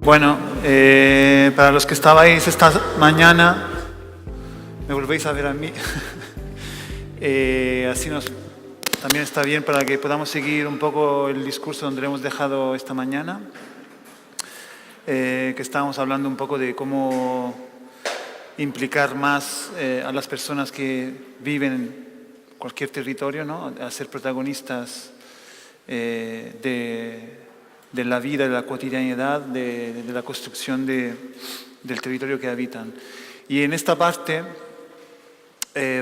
Bueno, para los que estabais esta mañana, me volvéis a ver a mí. Así también está bien para que podamos seguir un poco el discurso donde lo hemos dejado esta mañana, que estábamos hablando un poco de cómo implicar más a las personas que viven en cualquier territorio, ¿no? A ser protagonistas de la vida, de la cotidianidad, de la construcción del territorio que habitan. Y en esta parte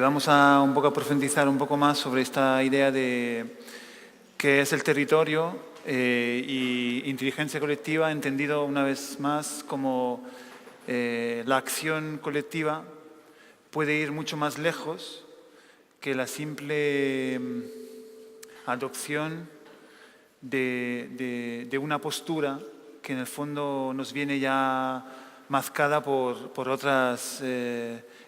vamos a un poco a profundizar un poco más sobre esta idea de qué es el territorio y inteligencia colectiva, entendido una vez más como la acción colectiva puede ir mucho más lejos que la simple adopción de una postura que en el fondo nos viene ya mazcada por otras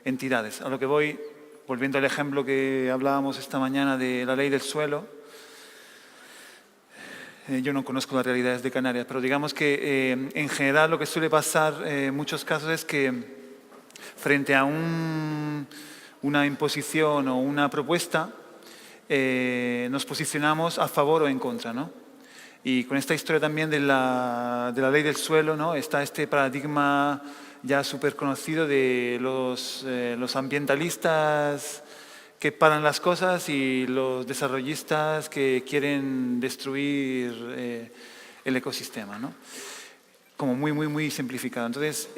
entidades. A lo que voy, volviendo al ejemplo que hablábamos esta mañana de la ley del suelo, yo no conozco las realidades de Canarias, pero digamos que en general lo que suele pasar en muchos casos es que frente a una imposición o una propuesta nos posicionamos a favor o en contra, ¿no? Y con esta historia también de la ley del suelo, ¿no? Está este paradigma ya súper conocido de los ambientalistas que paran las cosas y los desarrollistas que quieren destruir el ecosistema, ¿no? Como muy simplificado. Entonces,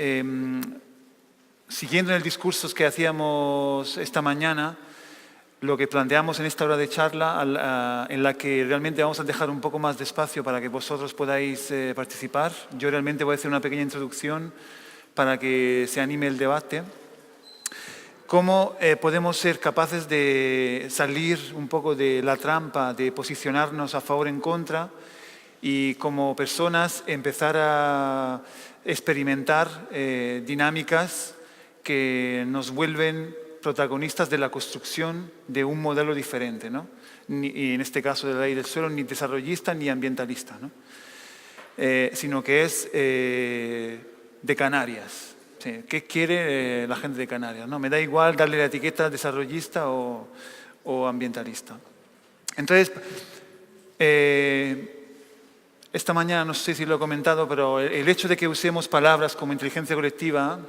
siguiendo en el discurso que hacíamos esta mañana, lo que planteamos en esta hora de charla, en la que realmente vamos a dejar un poco más de espacio para que vosotros podáis participar. Yo realmente voy a hacer una pequeña introducción para que se anime el debate. ¿Cómo podemos ser capaces de salir un poco de la trampa, de posicionarnos a favor o en contra y como personas empezar a experimentar dinámicas que nos vuelven protagonistas de la construcción de un modelo diferente, ¿no? Y en este caso de la ley del suelo, ni desarrollista ni ambientalista, ¿no? Sino que es de Canarias. Sí, ¿qué quiere la gente de Canarias, ¿no? Me da igual darle la etiqueta desarrollista o ambientalista. Entonces, esta mañana, no sé si lo he comentado, pero el hecho de que usemos palabras como inteligencia colectiva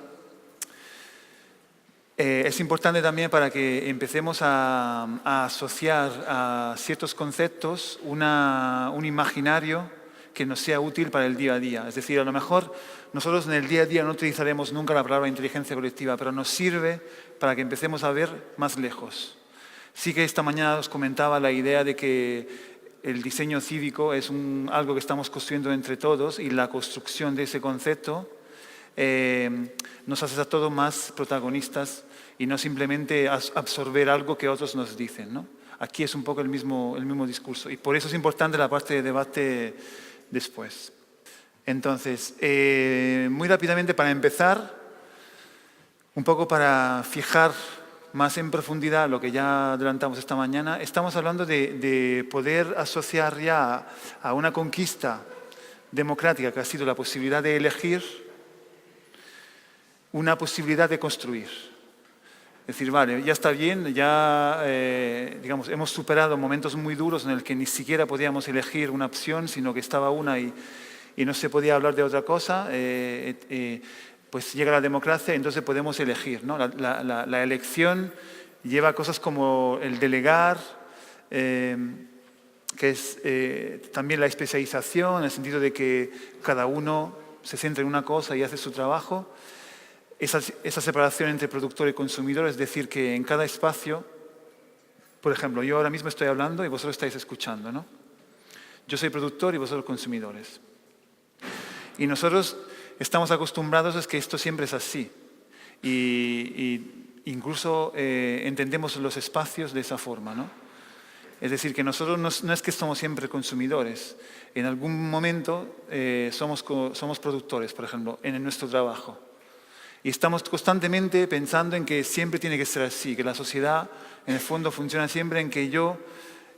es importante también para que empecemos a asociar a ciertos conceptos un imaginario que nos sea útil para el día a día. Es decir, a lo mejor nosotros en el día a día no utilizaremos nunca la palabra inteligencia colectiva, pero nos sirve para que empecemos a ver más lejos. Sí que esta mañana os comentaba la idea de que el diseño cívico es algo que estamos construyendo entre todos y la construcción de ese concepto nos hace a todos más protagonistas y no simplemente absorber algo que otros nos dicen, ¿no? Aquí es un poco el mismo discurso y por eso es importante la parte de debate después. Entonces, muy rápidamente para empezar, un poco para fijar más en profundidad lo que ya adelantamos esta mañana, estamos hablando de poder asociar ya a una conquista democrática que ha sido la posibilidad de elegir una posibilidad de construir. Es decir, vale, ya está bien, ya digamos, hemos superado momentos muy duros en el que ni siquiera podíamos elegir una opción, sino que estaba una y no se podía hablar de otra cosa, pues llega la democracia y entonces podemos elegir, ¿no? La elección lleva cosas como el delegar, que es también la especialización, en el sentido de que cada uno se centra en una cosa y hace su trabajo. Esa separación entre productor y consumidor, es decir, que en cada espacio, por ejemplo, yo ahora mismo estoy hablando y vosotros estáis escuchando, ¿no? Yo soy productor y vosotros consumidores. Y nosotros estamos acostumbrados a que esto siempre es así. Y incluso entendemos los espacios de esa forma, ¿no? Es decir, que nosotros no es que somos siempre consumidores. En algún momento somos productores, por ejemplo, en nuestro trabajo. Y estamos constantemente pensando en que siempre tiene que ser así, que la sociedad en el fondo funciona siempre en que yo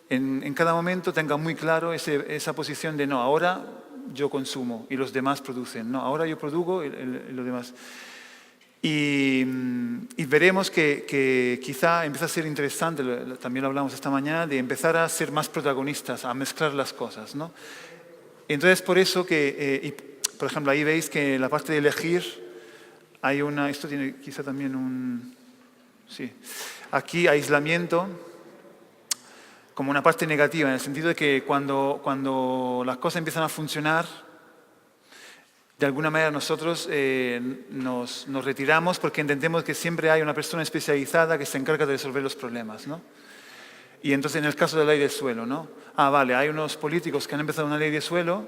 en cada momento tenga muy claro esa posición de no, ahora yo consumo y los demás producen. No, ahora yo produzco y los demás. Y veremos que quizá empieza a ser interesante, también lo hablamos esta mañana, de empezar a ser más protagonistas, a mezclar las cosas, ¿no? Entonces, por eso por ejemplo, ahí veis que en la parte de elegir hay esto tiene quizá también sí, aquí aislamiento, como una parte negativa, en el sentido de que cuando las cosas empiezan a funcionar, de alguna manera nosotros nos retiramos porque entendemos que siempre hay una persona especializada que se encarga de resolver los problemas, ¿no? Y entonces en el caso de la ley del suelo, ¿no? Vale, hay unos políticos que han empezado una ley de suelo,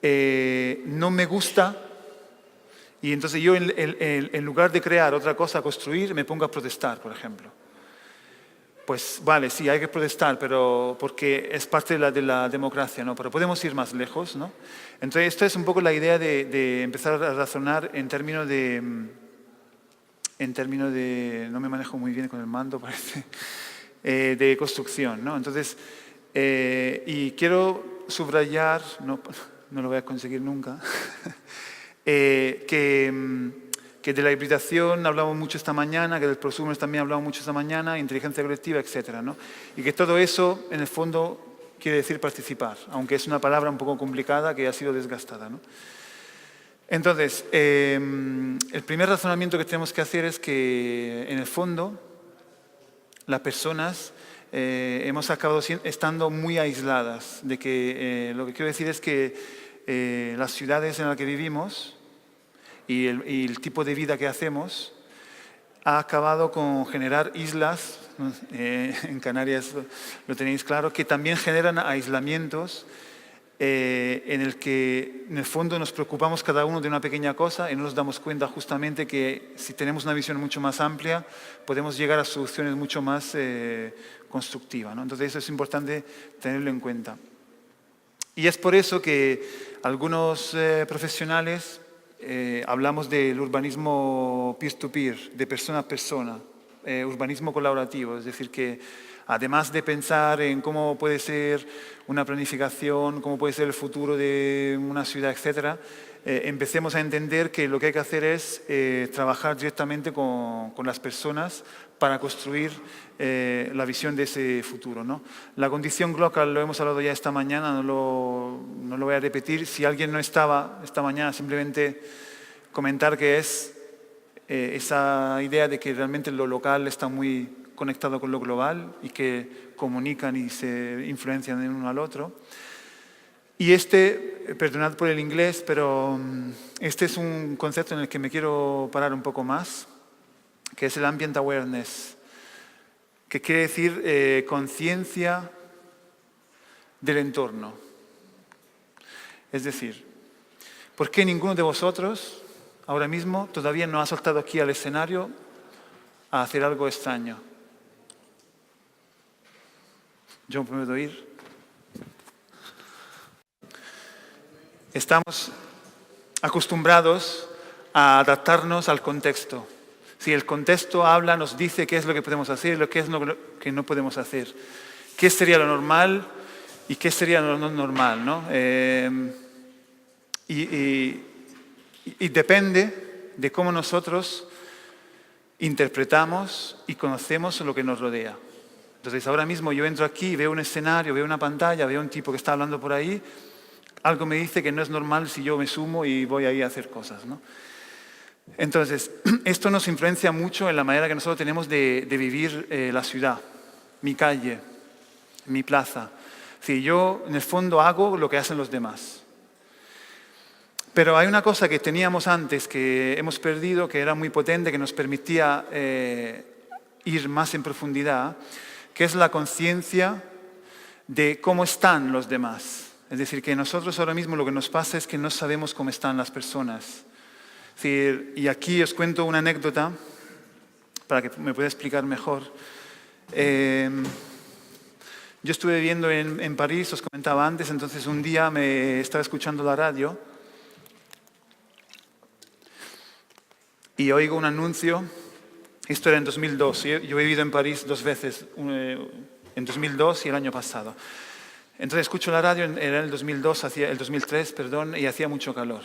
no me gusta, y entonces yo en lugar de crear otra cosa, construir, me pongo a protestar, por ejemplo. Pues vale, sí, hay que protestar, pero porque es parte de la democracia, ¿no? Pero podemos ir más lejos, ¿no? Entonces, esto es un poco la idea de empezar a razonar en términos de... No me manejo muy bien con el mando, parece, de construcción, ¿no? Entonces, y quiero subrayar, no lo voy a conseguir nunca, que de la hibridación hablamos mucho esta mañana, que del prosumer también hablamos mucho esta mañana, inteligencia colectiva, etcétera, ¿no? Y que todo eso, en el fondo, quiere decir participar, aunque es una palabra un poco complicada que ha sido desgastada, ¿no? Entonces, el primer razonamiento que tenemos que hacer es que, en el fondo, las personas hemos acabado estando muy aisladas, de que lo que quiero decir es que las ciudades en las que vivimos y el tipo de vida que hacemos ha acabado con generar islas, en Canarias lo tenéis claro, que también generan aislamientos en el que en el fondo nos preocupamos cada uno de una pequeña cosa y no nos damos cuenta justamente que si tenemos una visión mucho más amplia podemos llegar a soluciones mucho más constructivas, ¿no? Entonces eso es importante tenerlo en cuenta. Y es por eso que algunos profesionales hablamos del urbanismo peer-to-peer, de persona a persona, urbanismo colaborativo, es decir, que además de pensar en cómo puede ser una planificación, cómo puede ser el futuro de una ciudad, etc., empecemos a entender que lo que hay que hacer es trabajar directamente con las personas para construir la visión de ese futuro, ¿no? La condición global lo hemos hablado ya esta mañana, no lo voy a repetir. Si alguien no estaba esta mañana, simplemente comentar que es esa idea de que realmente lo local está muy conectado con lo global y que comunican y se influencian el uno al otro. Y perdonad por el inglés, pero este es un concepto en el que me quiero parar un poco más, que es el ambient awareness, que quiere decir conciencia del entorno. Es decir, ¿por qué ninguno de vosotros ahora mismo todavía no ha saltado aquí al escenario a hacer algo extraño? Yo puedo ir. Estamos acostumbrados a adaptarnos al contexto. Si el contexto habla, nos dice qué es lo que podemos hacer y lo que es lo que no podemos hacer. ¿Qué sería lo normal y qué sería lo no normal, ¿no? Y depende de cómo nosotros interpretamos y conocemos lo que nos rodea. Entonces, ahora mismo yo entro aquí, veo un escenario, veo una pantalla, veo un tipo que está hablando por ahí, algo me dice que no es normal si yo me sumo y voy ahí a hacer cosas, ¿no? Entonces, esto nos influencia mucho en la manera que nosotros tenemos de vivir la ciudad, mi calle, mi plaza. Si yo, en el fondo, hago lo que hacen los demás. Pero hay una cosa que teníamos antes, que hemos perdido, que era muy potente, que nos permitía ir más en profundidad, que es la conciencia de cómo están los demás. Es decir, que nosotros ahora mismo lo que nos pasa es que no sabemos cómo están las personas. Es decir, y aquí os cuento una anécdota para que me pueda explicar mejor. Yo estuve viviendo en París, os comentaba antes, entonces un día me estaba escuchando la radio y oigo un anuncio. Esto era en 2002. Yo he vivido en París 2 veces, en 2002 y el año pasado. Entonces escucho la radio, era el 2003, perdón, y hacía mucho calor.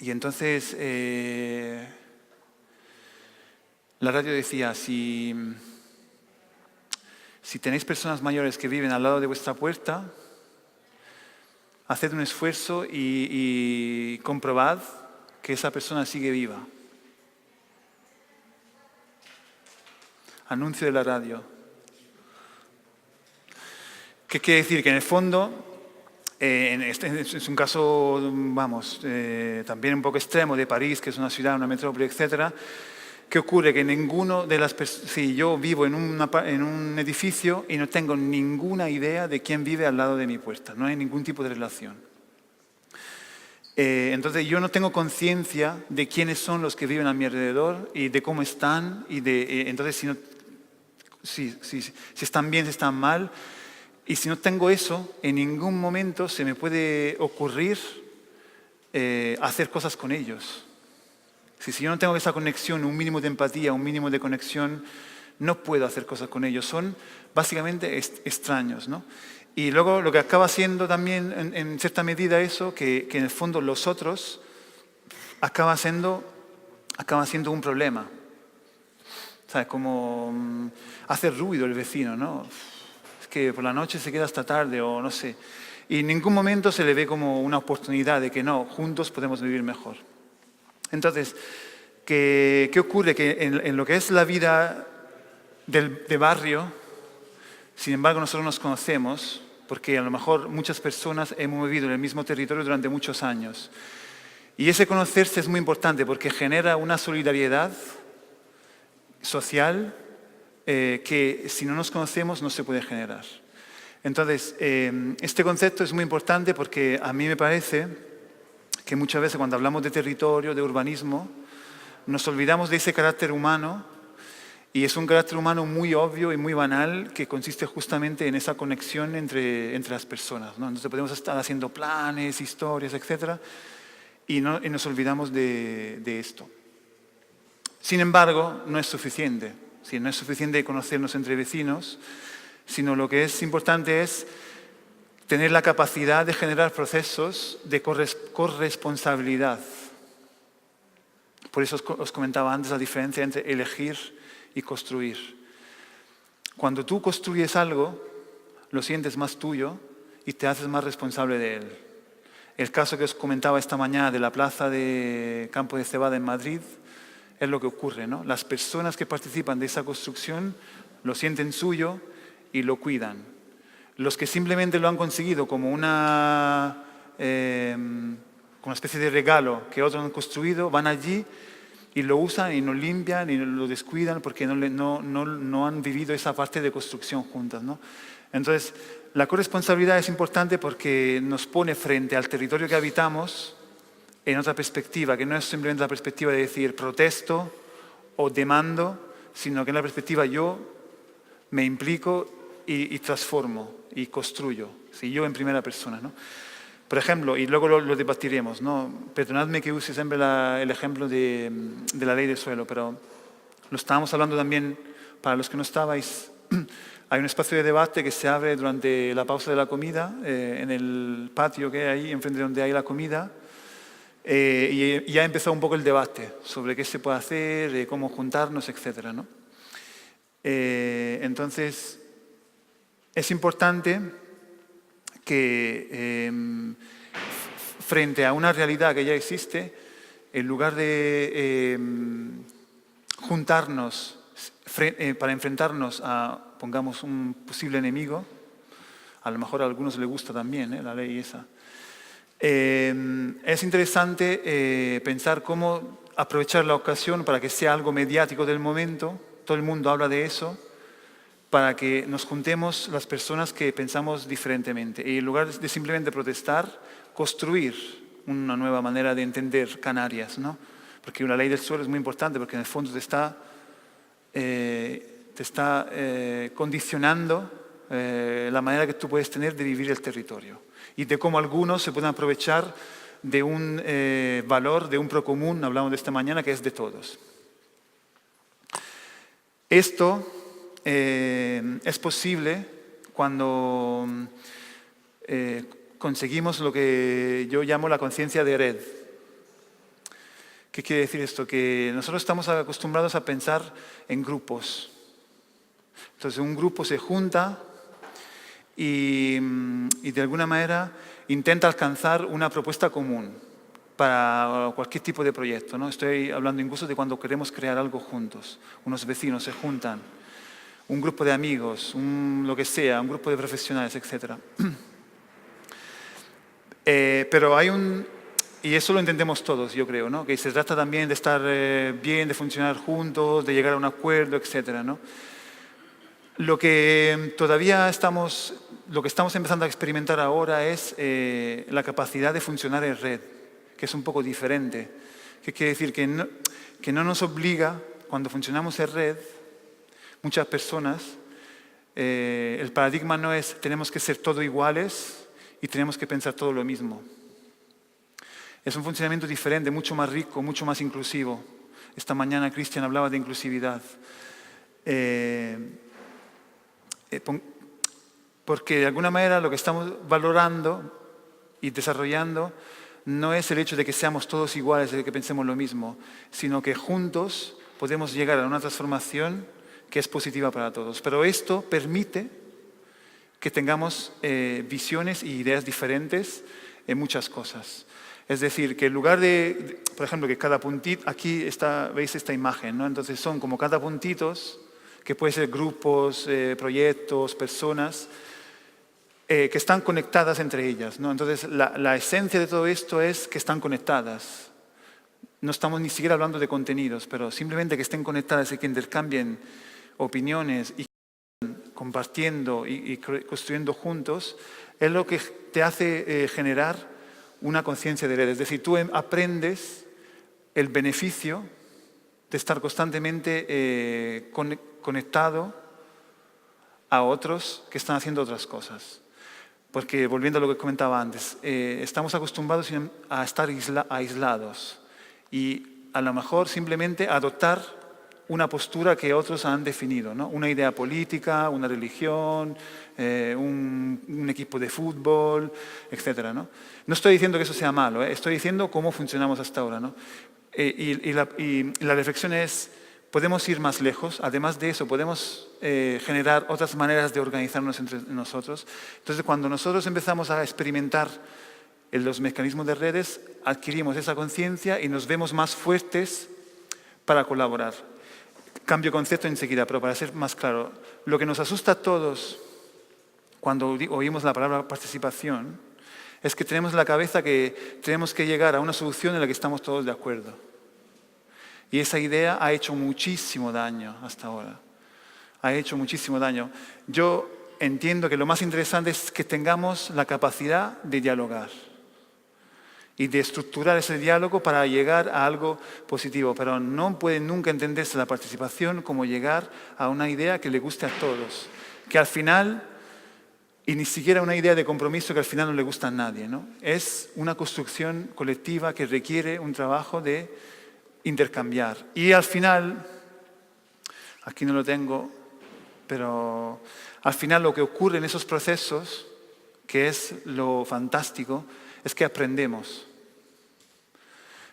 Y entonces la radio decía, si tenéis personas mayores que viven al lado de vuestra puerta, haced un esfuerzo y comprobad que esa persona sigue viva. Anuncio de la radio. ¿Qué quiere decir? Que en el fondo, es un caso, vamos, también un poco extremo de París, que es una ciudad, una metrópoli, etcétera. ¿Qué ocurre? Que ninguno de las personas, si yo vivo en un edificio y no tengo ninguna idea de quién vive al lado de mi puerta, no hay ningún tipo de relación. Entonces yo no tengo conciencia de quiénes son los que viven a mi alrededor y de cómo están, y entonces si están bien, si están mal. Y si no tengo eso, en ningún momento se me puede ocurrir hacer cosas con ellos. Si yo no tengo esa conexión, un mínimo de empatía, un mínimo de conexión, no puedo hacer cosas con ellos. Son básicamente extraños, ¿no? Y luego lo que acaba siendo también, en cierta medida, eso, que en el fondo los otros acaba siendo un problema. ¿Sabes? Como hace ruido el vecino, ¿no? Es que por la noche se queda hasta tarde o no sé. Y en ningún momento se le ve como una oportunidad de que no, juntos podemos vivir mejor. Entonces, ¿qué ocurre? Que en lo que es la vida de barrio, sin embargo, nosotros nos conocemos porque a lo mejor muchas personas hemos vivido en el mismo territorio durante muchos años. Y ese conocerse es muy importante porque genera una solidaridad social que si no nos conocemos no se puede generar. Entonces, este concepto es muy importante porque a mí me parece que muchas veces cuando hablamos de territorio, de urbanismo, nos olvidamos de ese carácter humano, y es un carácter humano muy obvio y muy banal que consiste justamente en esa conexión entre las personas, ¿no? Entonces podemos estar haciendo planes, historias, etc. Y nos olvidamos de esto. Sin embargo, no es suficiente. Sí, no es suficiente conocernos entre vecinos, sino lo que es importante es tener la capacidad de generar procesos de corresponsabilidad. Por eso os comentaba antes la diferencia entre elegir y construir. Cuando tú construyes algo, lo sientes más tuyo y te haces más responsable de él. El caso que os comentaba esta mañana de la plaza de Campo de Cebada en Madrid es lo que ocurre, ¿no? Las personas que participan de esa construcción lo sienten suyo y lo cuidan. Los que simplemente lo han conseguido como una especie de regalo que otros han construido, van allí y lo usan y no limpian y lo descuidan porque no han vivido esa parte de construcción juntas, ¿no? Entonces, la corresponsabilidad es importante porque nos pone frente al territorio que habitamos en otra perspectiva, que no es simplemente la perspectiva de decir protesto o demando, sino que en la perspectiva yo me implico y transformo y construyo, ¿sí? Yo en primera persona, ¿no? Por ejemplo, y luego lo debatiremos, ¿no? Perdonadme que use siempre el ejemplo de la ley del suelo, pero lo estábamos hablando también, para los que no estabais, hay un espacio de debate que se abre durante la pausa de la comida, en el patio que hay ahí, enfrente de donde hay la comida, y ya empezó un poco el debate sobre qué se puede hacer, cómo juntarnos, etc., ¿no? Entonces, es importante que frente a una realidad que ya existe, en lugar de juntarnos para enfrentarnos a, pongamos, un posible enemigo, a lo mejor a algunos les gusta también la ley esa, es interesante pensar cómo aprovechar la ocasión para que sea algo mediático del momento, todo el mundo habla de eso, para que nos juntemos las personas que pensamos diferentemente. Y en lugar de simplemente protestar, construir una nueva manera de entender Canarias, ¿no? Porque una ley del suelo es muy importante porque en el fondo te está condicionando la manera que tú puedes tener de vivir el territorio y de cómo algunos se pueden aprovechar de un valor, de un procomún, hablamos de esta mañana, que es de todos. Esto es posible cuando conseguimos lo que yo llamo la conciencia de red. ¿Qué quiere decir esto? Que nosotros estamos acostumbrados a pensar en grupos. Entonces un grupo se junta y de alguna manera intenta alcanzar una propuesta común para cualquier tipo de proyecto, ¿no? Estoy hablando incluso de cuando queremos crear algo juntos. Unos vecinos se juntan, un grupo de amigos, lo que sea, un grupo de profesionales, etc. Pero y eso lo entendemos todos, yo creo, ¿no? Que se trata también de estar bien, de funcionar juntos, de llegar a un acuerdo, etc., ¿no? Lo que estamos empezando a experimentar ahora es la capacidad de funcionar en red, que es un poco diferente. ¿Qué quiere decir? Que no nos obliga, cuando funcionamos en red, muchas personas, el paradigma no es tenemos que ser todos iguales y tenemos que pensar todo lo mismo. Es un funcionamiento diferente, mucho más rico, mucho más inclusivo. Esta mañana Cristian hablaba de inclusividad. Porque de alguna manera lo que estamos valorando y desarrollando no es el hecho de que seamos todos iguales, de que pensemos lo mismo, sino que juntos podemos llegar a una transformación que es positiva para todos. Pero esto permite que tengamos visiones y ideas diferentes en muchas cosas. Es decir, que en lugar de, por ejemplo, que cada puntito, aquí veis esta imagen, ¿no? Entonces son como cada puntitos, que pueden ser grupos, proyectos, personas, que están conectadas entre ellas, ¿no? Entonces la esencia de todo esto es que están conectadas. No estamos ni siquiera hablando de contenidos, pero simplemente que estén conectadas y que intercambien opiniones y compartiendo y construyendo juntos, es lo que te hace generar una conciencia de red. Es decir, tú aprendes el beneficio de estar constantemente conectado a otros que están haciendo otras cosas. Porque, volviendo a lo que comentaba antes, estamos acostumbrados a estar aislados y a lo mejor simplemente adoptar una postura que otros han definido, ¿no? Una idea política, una religión, un equipo de fútbol, etc., ¿no? No estoy diciendo que eso sea malo, estoy diciendo cómo funcionamos hasta ahora, ¿no? Y la reflexión es, podemos ir más lejos, además de eso podemos generar otras maneras de organizarnos entre nosotros. Entonces, cuando nosotros empezamos a experimentar los mecanismos de redes, adquirimos esa conciencia y nos vemos más fuertes para colaborar. Cambio concepto enseguida, pero para ser más claro, lo que nos asusta a todos cuando oímos la palabra participación es que tenemos en la cabeza que tenemos que llegar a una solución en la que estamos todos de acuerdo. Y esa idea ha hecho muchísimo daño hasta ahora. Ha hecho muchísimo daño. Yo entiendo que lo más interesante es que tengamos la capacidad de dialogar y de estructurar ese diálogo para llegar a algo positivo. Pero no puede nunca entenderse la participación como llegar a una idea que le guste a todos. Que al final, y ni siquiera una idea de compromiso que al final no le gusta a nadie, ¿no? Es una construcción colectiva que requiere un trabajo de intercambiar. Y al final, aquí no lo tengo, pero al final lo que ocurre en esos procesos, que es lo fantástico, es que aprendemos.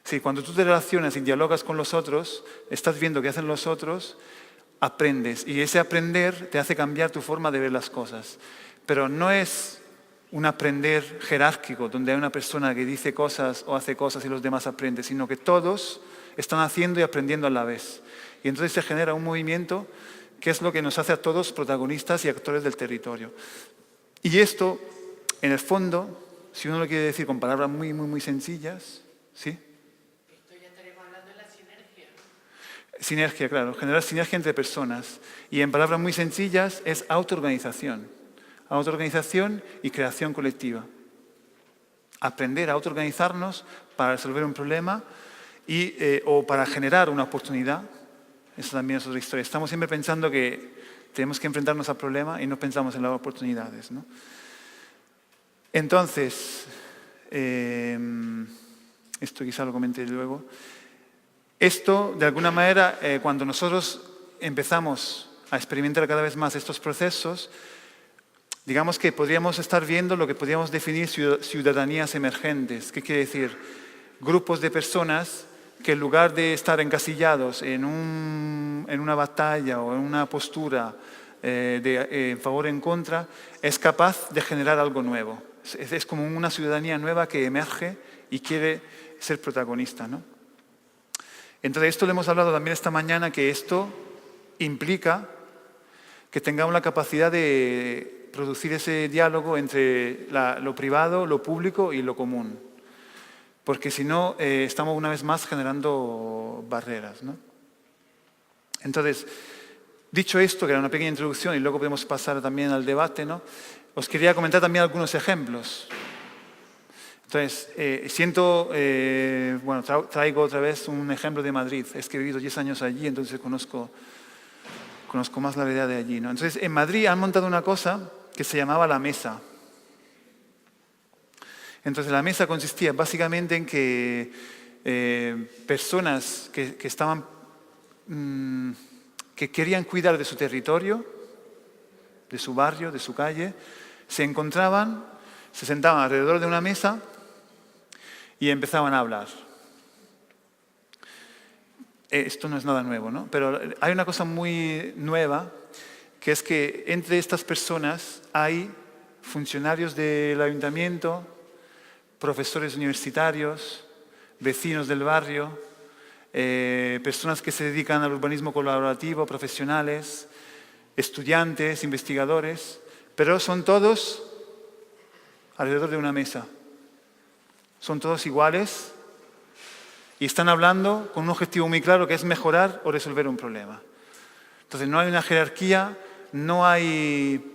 Sí, cuando tú te relacionas y dialogas con los otros, estás viendo qué hacen los otros, aprendes. Y ese aprender te hace cambiar tu forma de ver las cosas. Pero no es un aprender jerárquico, donde hay una persona que dice cosas o hace cosas y los demás aprenden, sino que todos están haciendo y aprendiendo a la vez. Y entonces se genera un movimiento que es lo que nos hace a todos protagonistas y actores del territorio. Y esto, en el fondo, si uno lo quiere decir con palabras muy, muy, muy sencillas, ¿sí? Esto ya estaremos hablando de la sinergia. Sinergia, claro, generar sinergia entre personas. Y en palabras muy sencillas es autoorganización. Autoorganización y creación colectiva. Aprender a autoorganizarnos para resolver un problema o para generar una oportunidad. Eso también es otra historia. Estamos siempre pensando que tenemos que enfrentarnos al problema y no pensamos en las oportunidades, ¿no? Entonces, esto quizá lo comenté luego. Esto, de alguna manera, cuando nosotros empezamos a experimentar cada vez más estos procesos, Digamos que podríamos estar viendo lo que podríamos definir ciudadanías emergentes. ¿Qué quiere decir? Grupos de personas que en lugar de estar encasillados en una batalla o en una postura en favor o en contra, es capaz de generar algo nuevo. Es como una ciudadanía nueva que emerge y quiere ser protagonista, ¿no? Entonces, esto lo hemos hablado también esta mañana, que esto implica que tengamos la capacidad de producir ese diálogo entre lo privado, lo público y lo común. Porque si no, estamos una vez más generando barreras, ¿no? Entonces, dicho esto, que era una pequeña introducción y luego podemos pasar también al debate, ¿no? Os quería comentar también algunos ejemplos. Entonces, traigo otra vez un ejemplo de Madrid. Es que he vivido 10 años allí, entonces conozco más la realidad de allí, ¿no? Entonces, en Madrid han montado una cosa que se llamaba La Mesa. Entonces, la mesa consistía básicamente en que personas que querían cuidar de su territorio, de su barrio, de su calle, se encontraban, se sentaban alrededor de una mesa y empezaban a hablar. Esto no es nada nuevo, ¿no? Pero hay una cosa muy nueva, que es que entre estas personas hay funcionarios del ayuntamiento, profesores universitarios, vecinos del barrio, personas que se dedican al urbanismo colaborativo, profesionales, estudiantes, investigadores, pero son todos alrededor de una mesa. Son todos iguales y están hablando con un objetivo muy claro, que es mejorar o resolver un problema. Entonces no hay una jerarquía, no hay...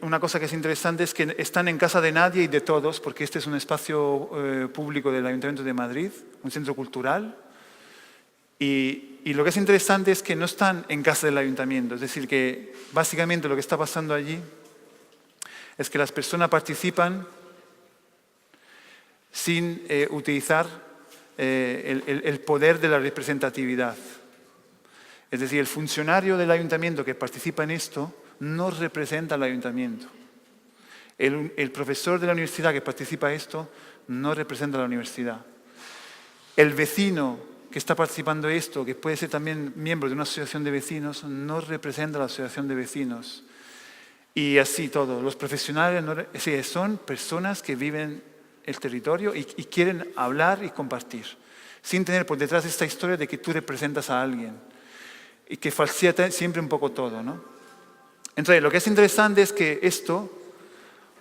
Una cosa que es interesante es que están en casa de nadie y de todos, porque este es un espacio público del Ayuntamiento de Madrid, un centro cultural. Y lo que es interesante es que no están en casa del Ayuntamiento. Es decir, que básicamente lo que está pasando allí es que las personas participan sin utilizar el poder de la representatividad. Es decir, el funcionario del Ayuntamiento que participa en esto no representa al ayuntamiento. El profesor de la universidad que participa en esto no representa a la universidad. El vecino que está participando en esto, que puede ser también miembro de una asociación de vecinos, no representa a la asociación de vecinos. Y así todo. Los profesionales son personas que viven el territorio y quieren hablar y compartir, sin tener por detrás esta historia de que tú representas a alguien y que falsea siempre un poco todo, ¿no? Entonces, lo que es interesante es que esto,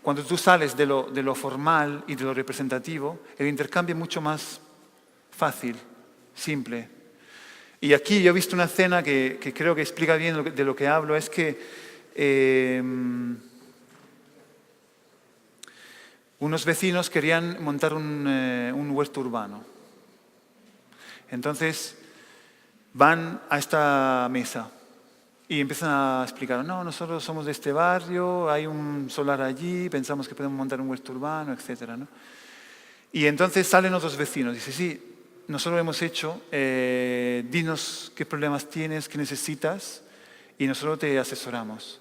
cuando tú sales de lo formal y de lo representativo, el intercambio es mucho más fácil, simple. Y aquí yo he visto una escena que creo que explica bien de lo que hablo, es que unos vecinos querían montar un huerto urbano. Entonces, van a esta mesa. Y empiezan a explicar, no, nosotros somos de este barrio, hay un solar allí, pensamos que podemos montar un huerto urbano, etc., ¿no? Y entonces salen otros vecinos, dicen, sí, nosotros lo hemos hecho, dinos qué problemas tienes, qué necesitas, y nosotros te asesoramos.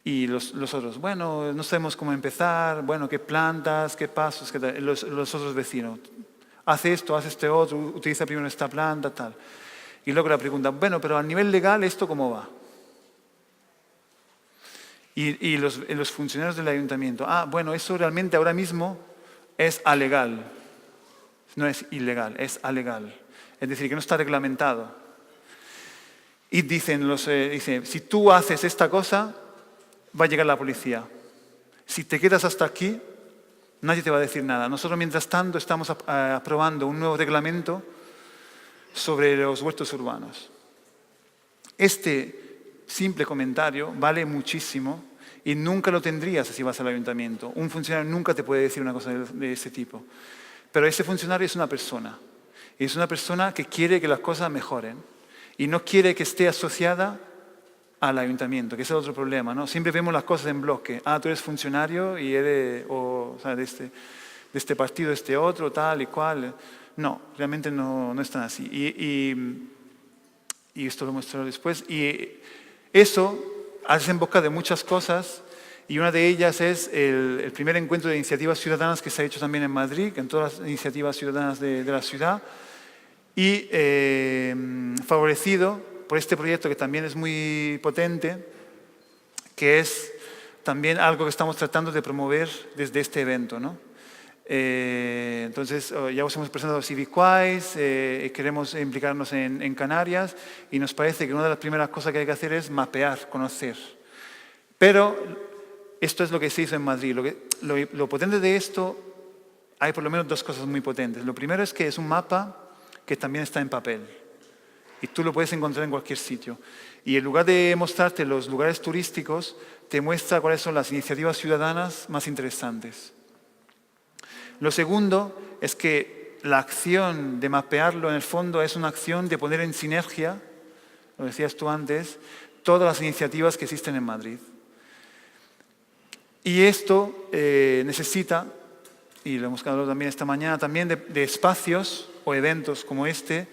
Y los otros, bueno, no sabemos cómo empezar, bueno, qué plantas, qué pasos, qué tal. Los otros vecinos, haz esto, haz este otro, utiliza primero esta planta, tal. Y luego la pregunta, bueno, pero a nivel legal, ¿esto cómo va? Y los funcionarios del ayuntamiento, bueno, eso realmente ahora mismo es alegal. No es ilegal, es alegal. Es decir, que no está reglamentado. Y dicen, si tú haces esta cosa, va a llegar la policía. Si te quedas hasta aquí, nadie te va a decir nada. Nosotros, mientras tanto, estamos aprobando un nuevo reglamento sobre los huertos urbanos. Este simple comentario vale muchísimo y nunca lo tendrías si vas al ayuntamiento. Un funcionario nunca te puede decir una cosa de ese tipo. Pero ese funcionario es una persona. Y es una persona que quiere que las cosas mejoren y no quiere que esté asociada al ayuntamiento, que ese es el otro problema, ¿no? Siempre vemos las cosas en bloque. Tú eres funcionario y eres de este partido, de este otro, tal y cual. No, realmente no es tan así. Y esto lo muestro después. Y eso ha desembocado de muchas cosas Y una de ellas es el primer encuentro de iniciativas ciudadanas que se ha hecho también en Madrid, en todas las iniciativas ciudadanas de la ciudad, y favorecido por este proyecto que también es muy potente, que es también algo que estamos tratando de promover desde este evento, ¿no? Entonces, ya os hemos presentado CivicWise, queremos implicarnos en Canarias y nos parece que una de las primeras cosas que hay que hacer es mapear, conocer. Pero esto es lo que se hizo en Madrid. Lo potente de esto, hay por lo menos dos cosas muy potentes. Lo primero es que es un mapa que también está en papel y tú lo puedes encontrar en cualquier sitio. Y en lugar de mostrarte los lugares turísticos, te muestra cuáles son las iniciativas ciudadanas más interesantes. Lo segundo es que la acción de mapearlo en el fondo es una acción de poner en sinergia, lo decías tú antes, todas las iniciativas que existen en Madrid. Y esto necesita, y lo hemos hablado también esta mañana, también de espacios o eventos como este,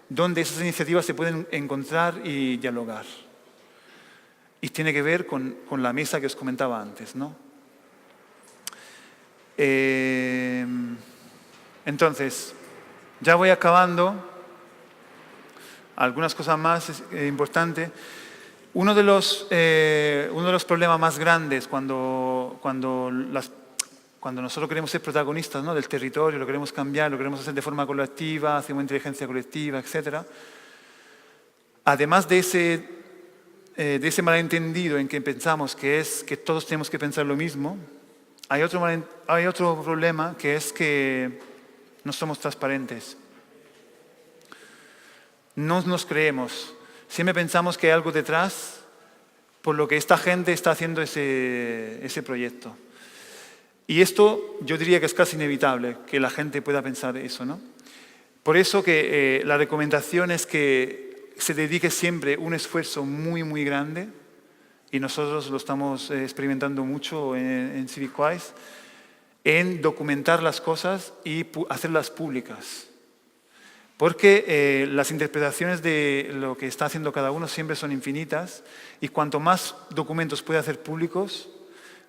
donde esas iniciativas se pueden encontrar y dialogar. Y tiene que ver con la mesa que os comentaba antes, ¿no? Entonces, ya voy acabando. Algunas cosas más importantes. Uno de los problemas más grandes cuando nosotros queremos ser protagonistas, ¿no?, del territorio, lo queremos cambiar, lo queremos hacer de forma colectiva, hacemos inteligencia colectiva, etc. Además de ese malentendido en que pensamos que todos tenemos que pensar lo mismo, hay otro problema, que es que no somos transparentes. No nos creemos. Siempre pensamos que hay algo detrás por lo que esta gente está haciendo ese proyecto. Y esto yo diría que es casi inevitable que la gente pueda pensar eso, ¿no? Por eso que la recomendación es que se dedique siempre un esfuerzo muy, muy grande, y nosotros lo estamos experimentando mucho en CivicWise, en documentar las cosas y hacerlas públicas. Porque las interpretaciones de lo que está haciendo cada uno siempre son infinitas, y cuanto más documentos puede hacer públicos,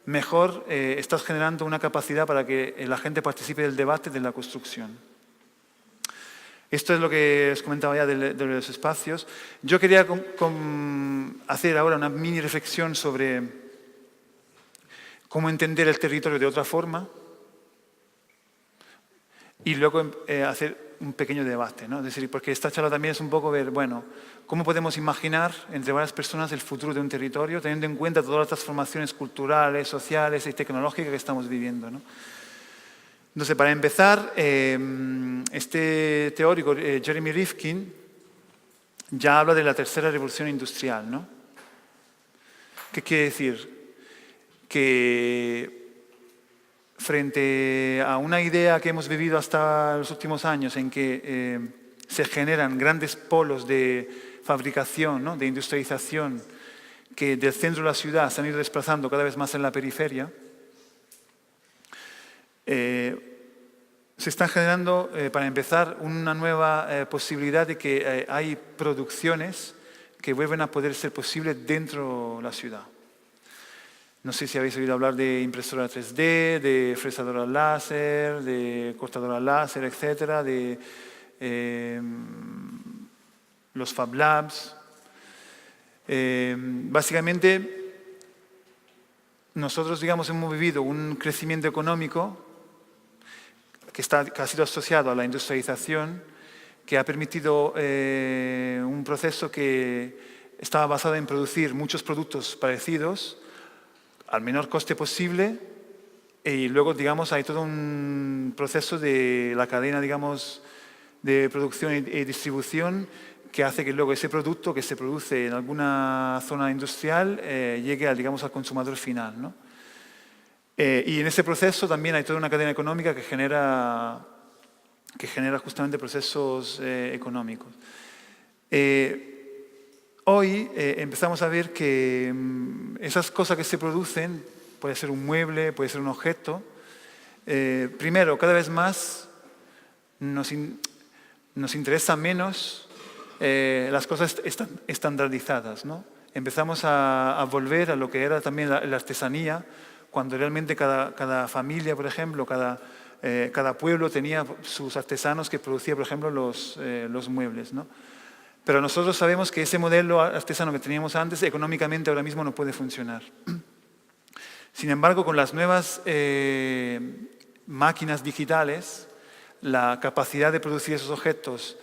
mejor estás generando una capacidad para que la gente participe del debate, de la construcción. Esto es lo que os comentaba ya de los espacios. Yo quería hacer ahora una mini reflexión sobre cómo entender el territorio de otra forma y luego hacer un pequeño debate, ¿no? Es decir, porque esta charla también es un poco ver, bueno, cómo podemos imaginar entre varias personas el futuro de un territorio, teniendo en cuenta todas las transformaciones culturales, sociales y tecnológicas que estamos viviendo, ¿no? Entonces, para empezar, este teórico, Jeremy Rifkin, ya habla de la tercera revolución industrial, ¿no? ¿Qué quiere decir? Que frente a una idea que hemos vivido hasta los últimos años en que se generan grandes polos de fabricación, ¿no?, de industrialización, que del centro de la ciudad se han ido desplazando cada vez más en la periferia, se están generando, para empezar, una nueva posibilidad de que hay producciones que vuelven a poder ser posibles dentro de la ciudad. No sé si habéis oído hablar de impresora 3D, de fresadoras láser, de cortadoras láser, etcétera, de los Fab Labs. Básicamente, nosotros, digamos, hemos vivido un crecimiento económico que ha sido asociado a la industrialización, que ha permitido un proceso que estaba basado en producir muchos productos parecidos al menor coste posible, y luego, digamos, hay todo un proceso de la cadena, digamos, de producción y distribución que hace que luego ese producto que se produce en alguna zona industrial llegue, digamos, al consumidor final, ¿no? Y en ese proceso también hay toda una cadena económica que genera justamente procesos económicos. Hoy empezamos a ver que esas cosas que se producen, puede ser un mueble, puede ser un objeto, primero, cada vez más nos interesa menos las cosas estandarizadas, ¿no? empezamos a volver a lo que era también la artesanía, cuando realmente cada familia, por ejemplo, cada pueblo tenía sus artesanos que producían, por ejemplo, los muebles, ¿no? Pero nosotros sabemos que ese modelo artesano que teníamos antes, económicamente ahora mismo no puede funcionar. Sin embargo, con las nuevas máquinas digitales, la capacidad de producir esos objetos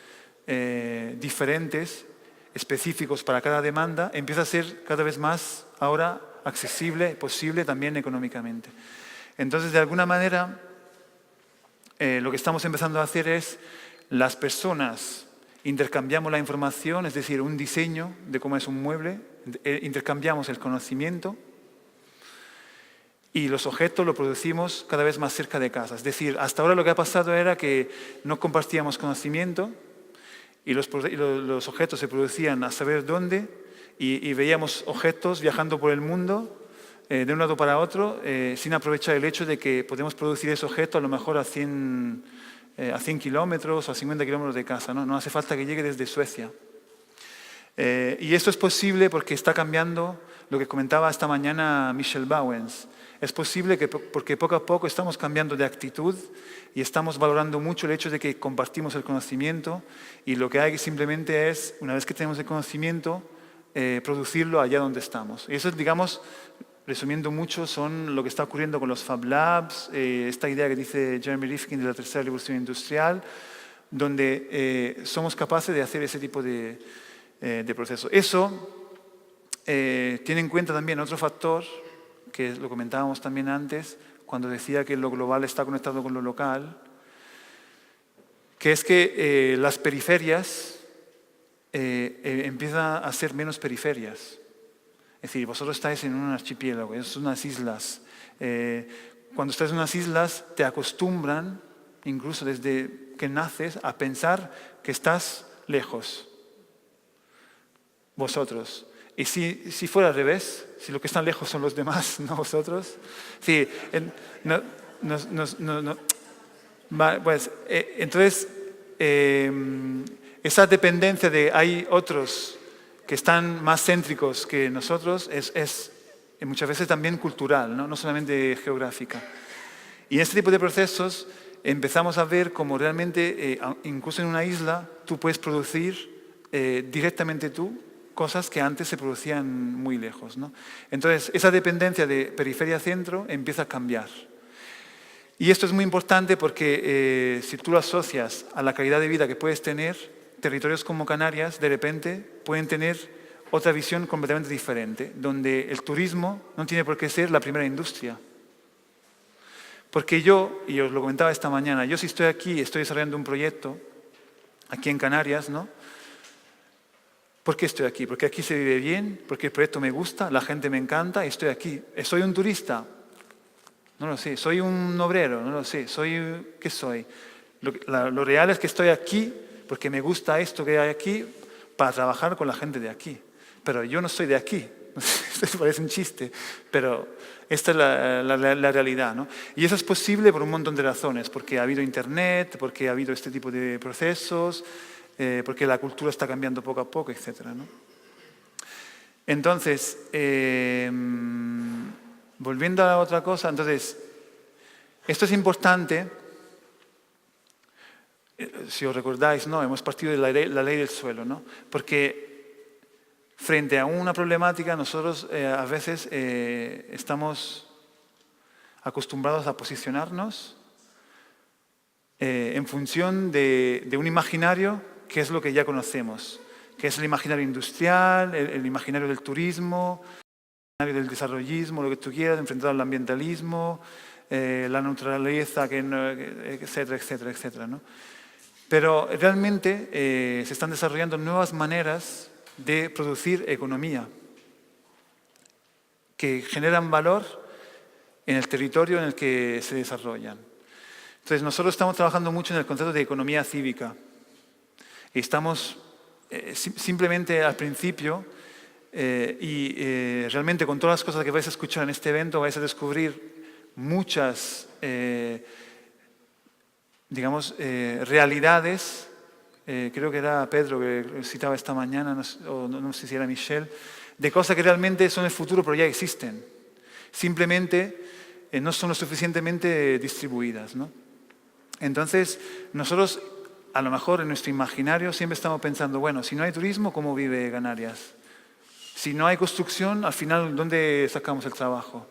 diferentes, específicos para cada demanda, empieza a ser cada vez más ahora accesible, posible también económicamente. Entonces, de alguna manera, lo que estamos empezando a hacer es, las personas intercambiamos la información, es decir, un diseño de cómo es un mueble, intercambiamos el conocimiento y los objetos los producimos cada vez más cerca de casa. Es decir, hasta ahora lo que ha pasado era que no compartíamos conocimiento y los objetos se producían a saber dónde y veíamos objetos viajando por el mundo de un lado para otro sin aprovechar el hecho de que podemos producir ese objeto a lo mejor a 100 kilómetros o a 50 kilómetros de casa, ¿no? No hace falta que llegue desde Suecia. Y esto es posible porque está cambiando lo que comentaba esta mañana Michel Bauwens. Es posible porque poco a poco estamos cambiando de actitud y estamos valorando mucho el hecho de que compartimos el conocimiento y lo que hay simplemente es, una vez que tenemos el conocimiento, producirlo allá donde estamos. Y eso, digamos, resumiendo mucho, son lo que está ocurriendo con los Fab Labs, esta idea que dice Jeremy Rifkin de la tercera revolución industrial, donde somos capaces de hacer ese tipo de proceso. Eso tiene en cuenta también otro factor, que lo comentábamos también antes, cuando decía que lo global está conectado con lo local, que es que las periferias empiezan a ser menos periferias. Es decir, vosotros estáis en un archipiélago, son unas islas. Cuando estás en unas islas te acostumbran, incluso desde que naces, a pensar que estás lejos. Vosotros. Y si fuera al revés, si los que están lejos son los demás, no vosotros. Sí, pues, entonces, esa dependencia de hay otros que están más céntricos que nosotros es muchas veces también cultural, ¿no? No solamente geográfica. Y en este tipo de procesos empezamos a ver cómo realmente, incluso en una isla, tú puedes producir directamente tú cosas que antes se producían muy lejos, ¿no? Entonces, esa dependencia de periferia-centro empieza a cambiar. Y esto es muy importante porque si tú lo asocias a la calidad de vida que puedes tener, territorios como Canarias, de repente, pueden tener otra visión completamente diferente, donde el turismo no tiene por qué ser la primera industria. Porque yo, y os lo comentaba esta mañana, yo si estoy aquí, estoy desarrollando un proyecto, aquí en Canarias, ¿no? ¿Por qué estoy aquí? Porque aquí se vive bien, porque el proyecto me gusta, la gente me encanta y estoy aquí. ¿Soy un turista? No lo sé. ¿Soy un obrero? No lo sé. ¿Qué soy? Lo real es que estoy aquí porque me gusta esto que hay aquí para trabajar con la gente de aquí. Pero yo no soy de aquí. Esto parece un chiste, pero esta es la realidad, ¿no? Y eso es posible por un montón de razones, porque ha habido internet, porque ha habido este tipo de procesos, porque la cultura está cambiando poco a poco, etc., ¿no? Entonces, volviendo a la otra cosa, entonces, esto es importante, si os recordáis, ¿no? Hemos partido de la ley del suelo, ¿no? Porque frente a una problemática, nosotros a veces estamos acostumbrados a posicionarnos en función de un imaginario que es lo que ya conocemos, que es el imaginario industrial, el imaginario del turismo, el imaginario del desarrollismo, lo que tú quieras, enfrentado al ambientalismo, la naturaleza, etcétera, etcétera, etcétera, ¿no? Pero realmente se están desarrollando nuevas maneras de producir economía que generan valor en el territorio en el que se desarrollan. Entonces, nosotros estamos trabajando mucho en el concepto de economía cívica. Y estamos simplemente al principio realmente con todas las cosas que vais a escuchar en este evento vais a descubrir muchas, realidades. Creo que era Pedro que citaba esta mañana, no sé si era Michel, de cosas que realmente son el futuro pero ya existen. Simplemente no son lo suficientemente distribuidas, ¿no? Entonces, nosotros a lo mejor en nuestro imaginario siempre estamos pensando, bueno, si no hay turismo, ¿cómo vive Canarias? Si no hay construcción, al final, ¿dónde sacamos el trabajo?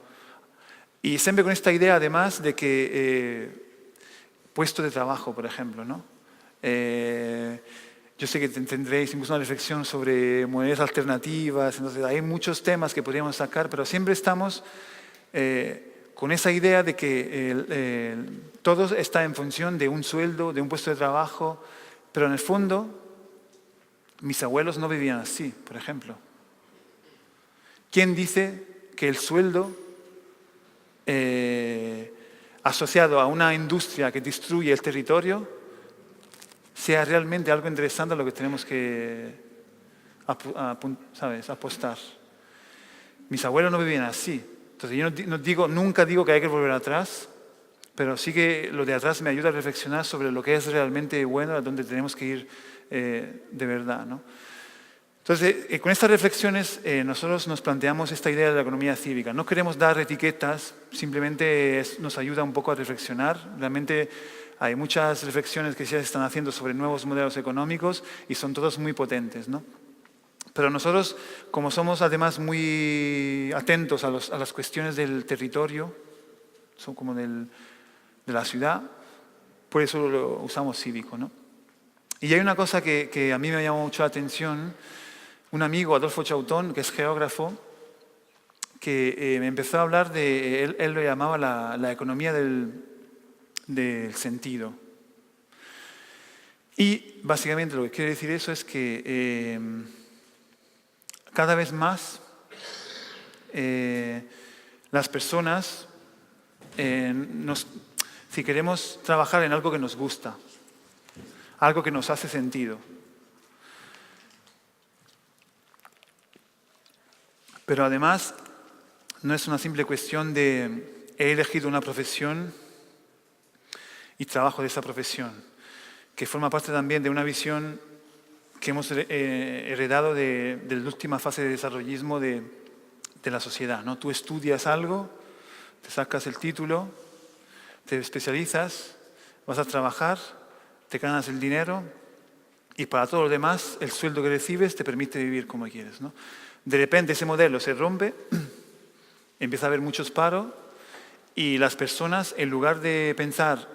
Y siempre con esta idea, además, de que puesto de trabajo, por ejemplo, ¿no? Yo sé que tendréis incluso una reflexión sobre monedas alternativas, entonces hay muchos temas que podríamos sacar, pero siempre estamos con esa idea de que todo está en función de un sueldo, de un puesto de trabajo, pero en el fondo mis abuelos no vivían así, por ejemplo. ¿Quién dice que el sueldo asociado a una industria que destruye el territorio sea realmente algo interesante a lo que tenemos que apostar? Mis abuelos no vivían así. Entonces yo nunca digo que hay que volver atrás, pero sí que lo de atrás me ayuda a reflexionar sobre lo que es realmente bueno, a dónde tenemos que ir de verdad, ¿no? Entonces, con estas reflexiones nosotros nos planteamos esta idea de la economía cívica. No queremos dar etiquetas, simplemente nos ayuda un poco a reflexionar. Realmente hay muchas reflexiones que se están haciendo sobre nuevos modelos económicos y son todos muy potentes, ¿no? Pero nosotros, como somos además muy atentos a las cuestiones del territorio, son como de la ciudad, por eso lo usamos cívico, ¿no? Y hay una cosa que a mí me llamó mucho la atención. Un amigo, Adolfo Chautón, que es geógrafo, que me empezó a hablar de, él lo llamaba la economía del sentido. Y básicamente lo que quiere decir eso es que cada vez más las personas, si queremos trabajar en algo que nos gusta, algo que nos hace sentido, pero además no es una simple cuestión de he elegido una profesión y trabajo de esa profesión, que forma parte también de una visión que hemos heredado de la última fase de desarrollismo de la sociedad, ¿no? Tú estudias algo, te sacas el título, te especializas, vas a trabajar, te ganas el dinero y para todo lo demás el sueldo que recibes te permite vivir como quieres, ¿no? De repente ese modelo se rompe, empieza a haber muchos paros y las personas, en lugar de pensar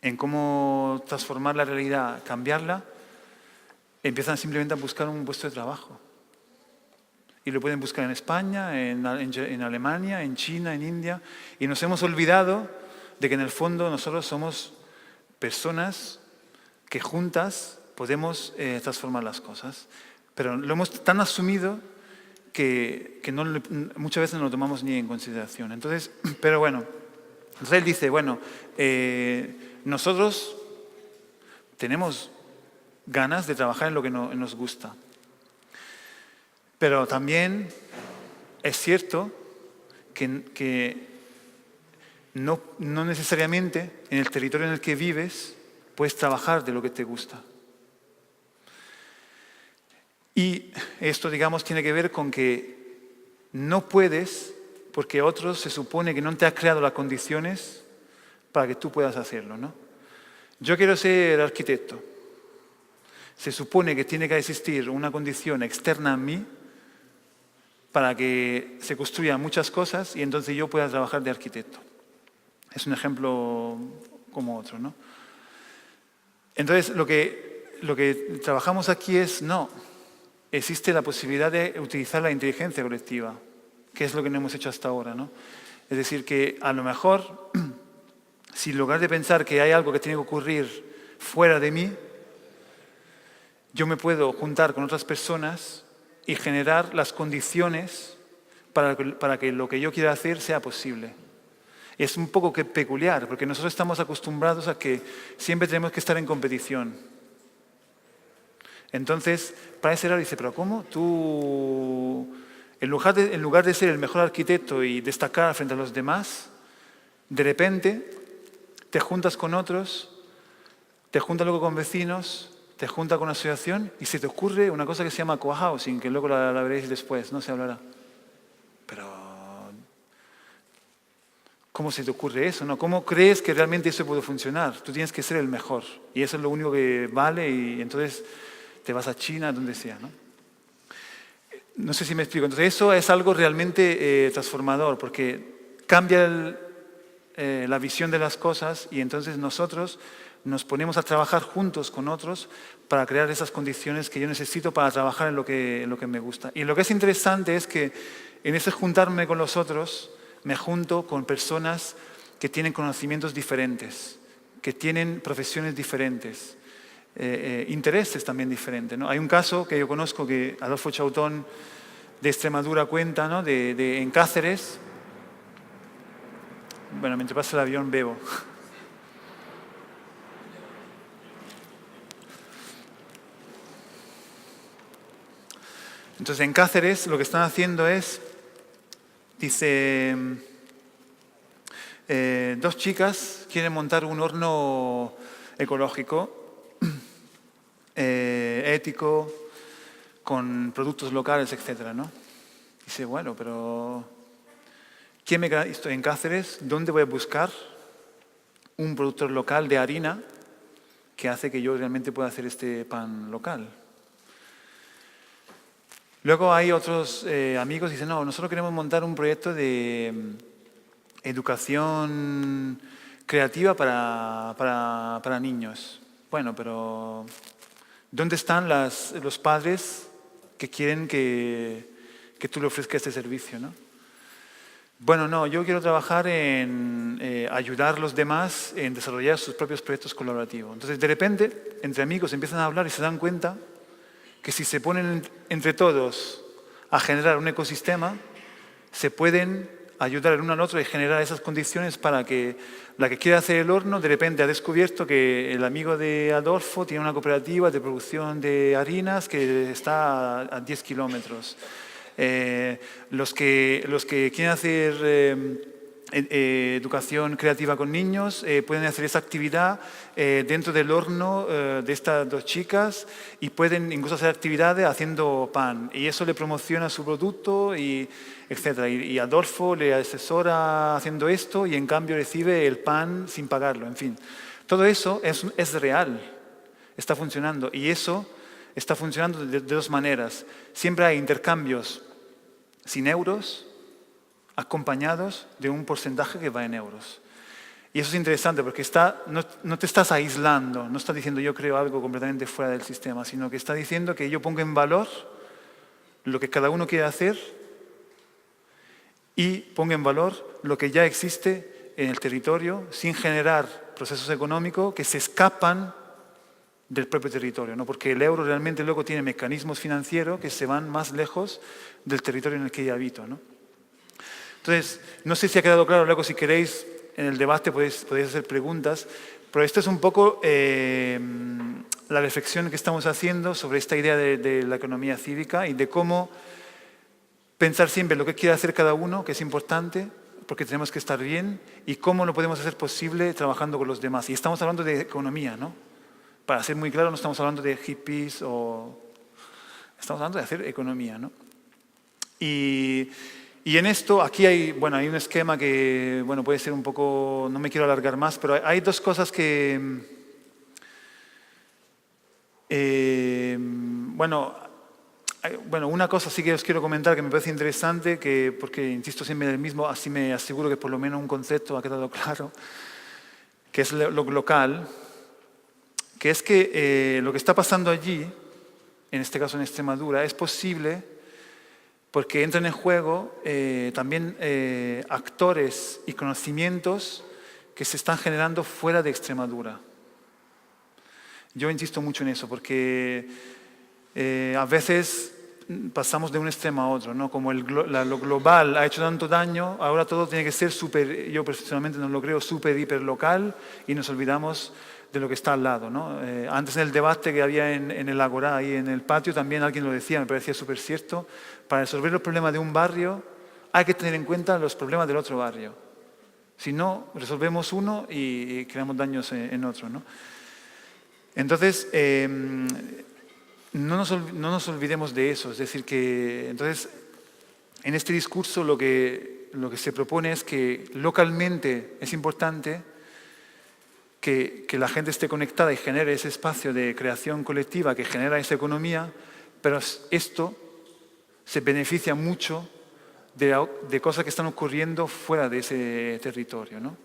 en cómo transformar la realidad, cambiarla, empiezan simplemente a buscar un puesto de trabajo. Y lo pueden buscar en España, en Alemania, en China, en India. Y nos hemos olvidado de que en el fondo nosotros somos personas que juntas podemos transformar las cosas. Pero lo hemos tan asumido que muchas veces no lo tomamos ni en consideración. Entonces, pero bueno, entonces él dice, bueno, nosotros tenemos ganas de trabajar en lo que nos gusta. Pero también es cierto que no necesariamente en el territorio en el que vives puedes trabajar de lo que te gusta. Y esto, digamos, tiene que ver con que no puedes, porque otros se supone que no te han creado las condiciones para que tú puedas hacerlo, ¿no? Yo quiero ser arquitecto. Se supone que tiene que existir una condición externa a mí para que se construyan muchas cosas y entonces yo pueda trabajar de arquitecto. Es un ejemplo como otro, ¿no? Entonces, lo que trabajamos aquí es, no, existe la posibilidad de utilizar la inteligencia colectiva, que es lo que no hemos hecho hasta ahora, ¿no? Es decir, que a lo mejor, si en lugar de pensar que hay algo que tiene que ocurrir fuera de mí, yo me puedo juntar con otras personas y generar las condiciones para que lo que yo quiera hacer sea posible. Es un poco peculiar, porque nosotros estamos acostumbrados a que siempre tenemos que estar en competición. Entonces, parece raro, dice, pero ¿cómo? Tú, en lugar de ser el mejor arquitecto y destacar frente a los demás, de repente te juntas con otros, te juntas luego con vecinos, te te junta con una asociación y se te ocurre una cosa que se llama cohousing, que luego la veréis después, no se hablará. Pero, ¿cómo se te ocurre eso? ¿No? ¿Cómo crees que realmente eso puede funcionar? Tú tienes que ser el mejor y eso es lo único que vale y entonces te vas a China, donde sea, ¿no? No sé si me explico. Entonces eso es algo realmente transformador porque cambia la visión de las cosas y entonces nosotros nos ponemos a trabajar juntos con otros para crear esas condiciones que yo necesito para trabajar en lo que me gusta. Y lo que es interesante es que en ese juntarme con los otros, me junto con personas que tienen conocimientos diferentes, que tienen profesiones diferentes, intereses también diferentes, ¿no? Hay un caso que yo conozco que Adolfo Chautón de Extremadura cuenta, ¿no? En Cáceres. Bueno, mientras pasa el avión bebo. Entonces en Cáceres lo que están haciendo es, dice, dos chicas quieren montar un horno ecológico, ético, con productos locales, etcétera, ¿no? Dice, bueno, pero estoy en Cáceres, ¿dónde voy a buscar un productor local de harina que hace que yo realmente pueda hacer este pan local? Luego hay otros amigos que dicen, no, nosotros queremos montar un proyecto de educación creativa para niños. Bueno, pero ¿dónde están los padres que quieren que tú le ofrezcas este servicio, ¿no? Bueno, no, yo quiero trabajar en ayudar a los demás en desarrollar sus propios proyectos colaborativos. Entonces, de repente, entre amigos empiezan a hablar y se dan cuenta que si se ponen entre todos a generar un ecosistema, se pueden ayudar el uno al otro y generar esas condiciones para que la que quiere hacer el horno de repente ha descubierto que el amigo de Adolfo tiene una cooperativa de producción de harinas que está a 10 kilómetros. Los que quieren hacer educación creativa con niños pueden hacer esa actividad dentro del horno de estas dos chicas y pueden incluso hacer actividades haciendo pan y eso le promociona su producto y etcétera. Y Adolfo le asesora haciendo esto y en cambio recibe el pan sin pagarlo, en fin. Todo eso es real, está funcionando y eso está funcionando de dos maneras. Siempre hay intercambios sin euros acompañados de un porcentaje que va en euros. Y eso es interesante porque no te estás aislando, no estás diciendo yo creo algo completamente fuera del sistema, sino que está diciendo que yo pongo en valor lo que cada uno quiere hacer y pongo en valor lo que ya existe en el territorio sin generar procesos económicos que se escapan del propio territorio, ¿no? Porque el euro realmente luego tiene mecanismos financieros que se van más lejos del territorio en el que yo habito, ¿no? Entonces, no sé si ha quedado claro, luego si queréis en el debate podéis hacer preguntas, pero esto es un poco la reflexión que estamos haciendo sobre esta idea de la economía cívica y de cómo pensar siempre lo que quiere hacer cada uno, que es importante, porque tenemos que estar bien, y cómo lo podemos hacer posible trabajando con los demás. Y estamos hablando de economía, ¿no? Para ser muy claro, no estamos hablando de hippies o... Estamos hablando de hacer economía, ¿no? Y en esto, aquí hay un esquema que, puede ser un poco... No me quiero alargar más, pero hay dos cosas que... una cosa sí que os quiero comentar que me parece interesante, porque insisto siempre en el mismo, así me aseguro que por lo menos un concepto ha quedado claro, que es lo local, que es que lo que está pasando allí, en este caso en Extremadura, es posible porque entran en juego también actores y conocimientos que se están generando fuera de Extremadura. Yo insisto mucho en eso, porque a veces pasamos de un extremo a otro, ¿no? Como lo global ha hecho tanto daño, ahora todo tiene que ser súper, yo personalmente no lo creo, súper, hiper local y nos olvidamos de lo que está al lado, ¿no? Antes en el debate que había en el Agorá, ahí en el patio, también alguien lo decía, me parecía súper cierto, para resolver los problemas de un barrio hay que tener en cuenta los problemas del otro barrio. Si no, resolvemos uno y creamos daños en otro, ¿no? Entonces, no nos olvidemos de eso. Es decir, que entonces, en este discurso lo que se propone es que localmente es importante que la gente esté conectada y genere ese espacio de creación colectiva que genera esa economía, pero esto se beneficia mucho de cosas que están ocurriendo fuera de ese territorio, ¿no?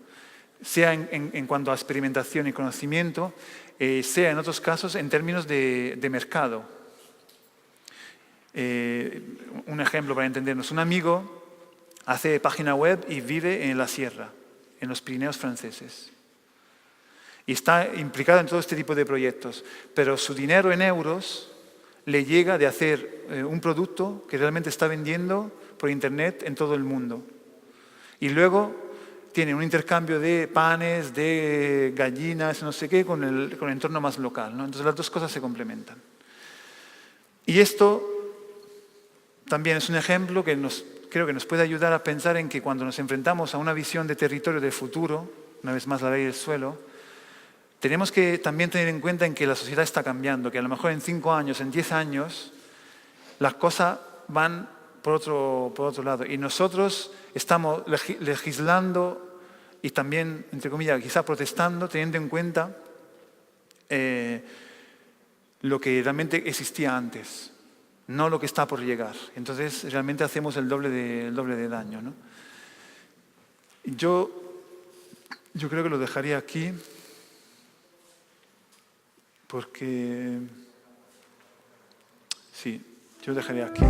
Sea en cuanto a experimentación y conocimiento, sea en otros casos en términos de mercado. Un ejemplo para entendernos. Un amigo hace página web y vive en la sierra, en los Pirineos franceses. Y está implicado en todo este tipo de proyectos. Pero su dinero en euros le llega de hacer un producto que realmente está vendiendo por Internet en todo el mundo. Y luego tiene un intercambio de panes, de gallinas, no sé qué, con el entorno más local, ¿no? Entonces las dos cosas se complementan. Y esto también es un ejemplo que creo que nos puede ayudar a pensar en que cuando nos enfrentamos a una visión de territorio de futuro, una vez más la ley del suelo, tenemos que también tener en cuenta en que la sociedad está cambiando, que a lo mejor en 5 años, en 10 años, las cosas van por otro lado. Y nosotros estamos legislando y también, entre comillas, quizá protestando, teniendo en cuenta lo que realmente existía antes, no lo que está por llegar. Entonces, realmente hacemos el doble de daño, ¿no? Yo creo que lo dejaría aquí, porque sí, yo dejaría aquí.